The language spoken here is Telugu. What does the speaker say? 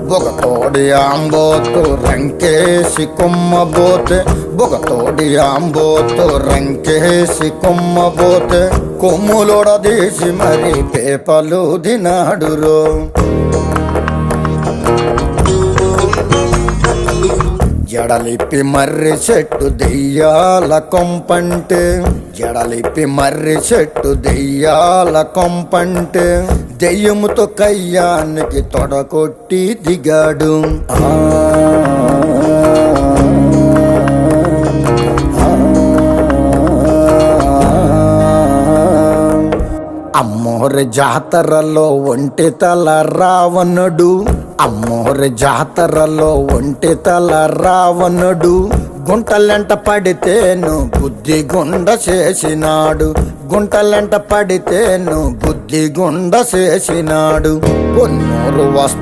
బొగతోడి ఆంబోతు రంకేసి కొమ్మబోతే బొగతోడి ఆంబోతు రంకేసి కొమ్మబోతే కొమ్ములొడదీసి మరి పేపలు దినాడురో. జడలిప్పి మర్రి చెట్టు దెయ్యాల కొంపంటే జడలిప్పి మర్రి చెట్టు దెయ్యాల కొంపంటే దెయ్యముతో కయ్యానికి తొడకొట్టి దిగాడు. అమ్మోరి జాతరలో ఒంటి తల రావణుడు అమ్మోరి జాతరలో ఒంటి తల రావణుడు గుంటలెంట పడితేను బుద్ధి గుండ చేసినాడు. గుంటలెంట పడితేను బుద్ధి గుండ చేసినాడు. పొన్నూరు